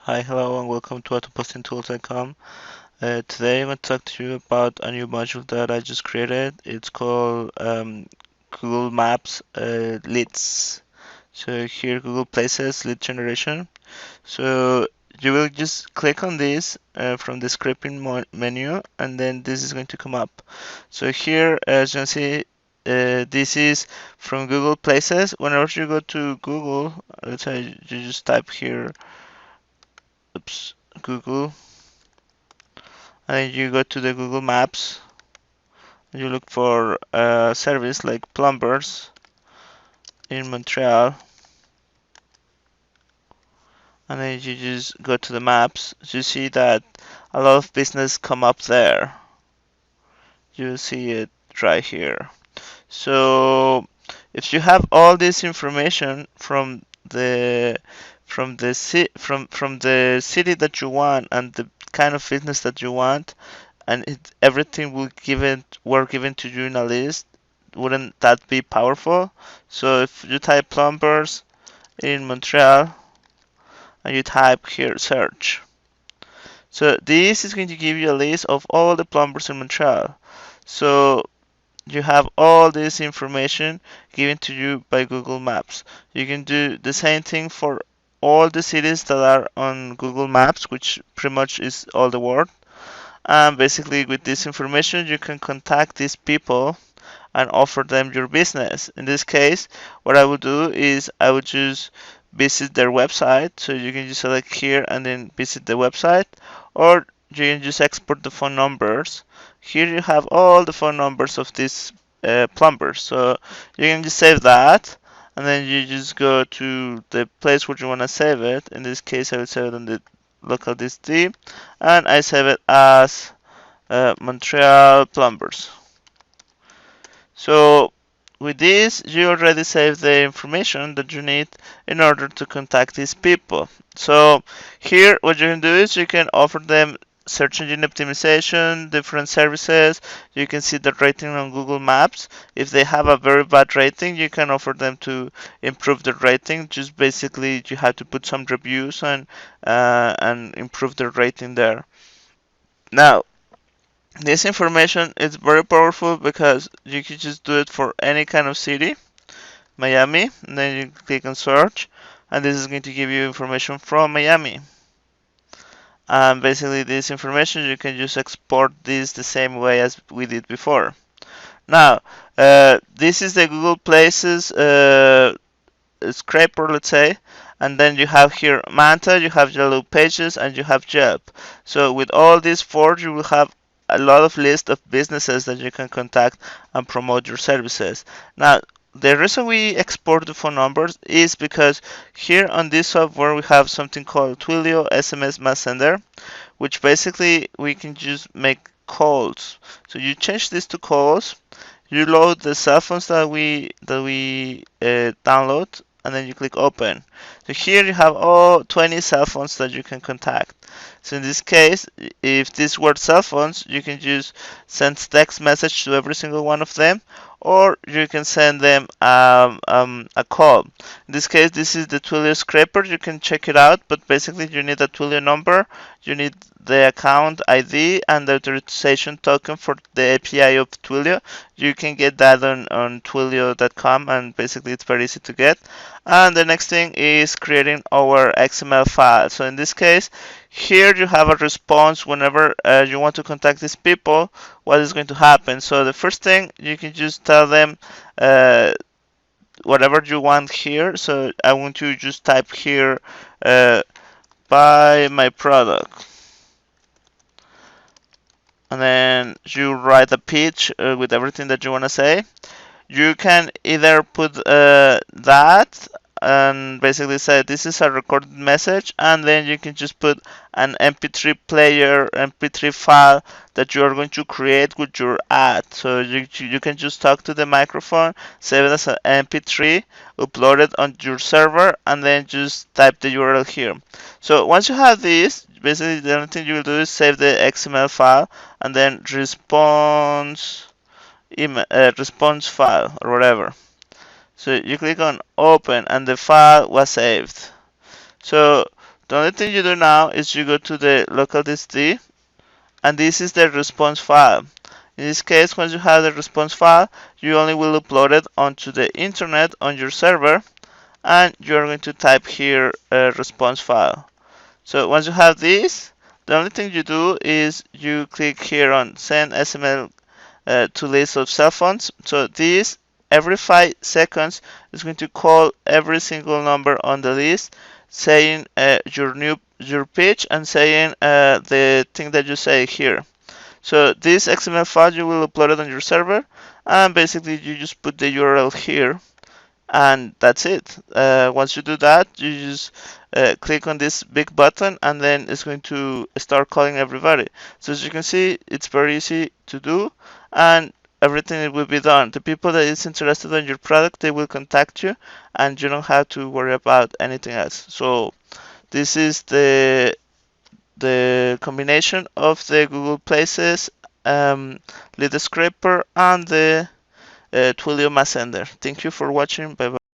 Hi, hello, and welcome to autopostingtools.com. Today I'm going to talk to you about a new module that I just created. It's called Google Maps Leads. So here, Google Places lead generation. So you will just click on this from the scripting menu, and then this is going to come up. So here, as you can see, this is from Google Places. Whenever you go to Google, let's say you just type here, oops, Google, and then you go to the Google Maps and you look for a service like plumbers in Montreal, and then you just go to the maps. You see that a lot of business come up there. You see it right here. So if you have all this information from the city that you want and the kind of business that you want, and everything were given to you in a list, wouldn't that be powerful? So if you type plumbers in Montreal and you type here search, so this is going to give you a list of all the plumbers in Montreal. So you have all this information given to you by Google Maps. You can do the same thing for all the cities that are on Google Maps, which pretty much is all the world. And basically, with this information, you can contact these people and offer them your business. In this case, what I would do is I would just visit their website. So you can just select here and then visit the website, or you can just export the phone numbers. Here you have all the phone numbers of these plumbers. So you can just save that, and then you just go to the place where you want to save it. In this case, I will save it on the local disk D, and I save it as Montreal Plumbers. So with this, you already saved the information that you need in order to contact these people. So here, what you can do is you can offer them search engine optimization, different services. You can see the rating on Google Maps. If they have a very bad rating, you can offer them to improve the rating. Just basically, you have to put some reviews and improve the rating there. Now, this information is very powerful because you can just do it for any kind of city, Miami, and then you click on search, and this is going to give you information from Miami. And basically, this information you can just export this the same way as we did before. Now, this is the Google Places scraper, let's say, and then you have here Manta, you have Yellow Pages, and you have Yelp. So with all these four, you will have a lot of list of businesses that you can contact and promote your services. Now, the reason we export the phone numbers is because here on this software we have something called Twilio SMS Mass Sender, which basically we can just make calls. So you change this to calls, you load the cell phones that we download, and then you click open. So here you have all 20 cell phones that you can contact. So in this case, if these were cell phones, you can just send text message to every single one of them, or you can send them a call. In this case, this is the Twilio scraper. You can check it out, but basically you need a Twilio number, you need the account ID, and the authorization token for the API of Twilio. You can get that on twilio.com, and basically it's very easy to get. And the next thing is creating our XML file. So in this case, here you have a response whenever you want to contact these people, what is going to happen. So the first thing, you can just tell them whatever you want here. So I want to just type here, buy my product. And then you write a pitch with everything that you want to say. You can either put that and basically say this is a recorded message, and then you can just put an MP3 player, MP3 file that you are going to create with your ad. So you can just talk to the microphone, save it as an MP3, upload it on your server, and then just type the URL here. So once you have this, basically the only thing you will do is save the XML file and then response file or whatever. So you click on open and the file was saved. So The only thing you do now is you go to the local DSD, and this is the response file. In this case, once you have the response file, you only will upload it onto the internet on your server, and you're going to type here a response file. So once you have this, the only thing you do is you click here on send SML to list of cell phones. So this every 5 seconds is going to call every single number on the list, saying your pitch and saying the thing that you say here. So this XML file you will upload it on your server, and basically you just put the URL here, and that's it. Once you do that, you just click on this big button, and then it's going to start calling everybody. So as you can see, it's very easy to do, and everything will be done. The people that is interested in your product, they will contact you, and you don't have to worry about anything else. So this is the combination of the Google Places, lead scraper, and the Twilio Mass Sender. Thank you for watching. Bye bye.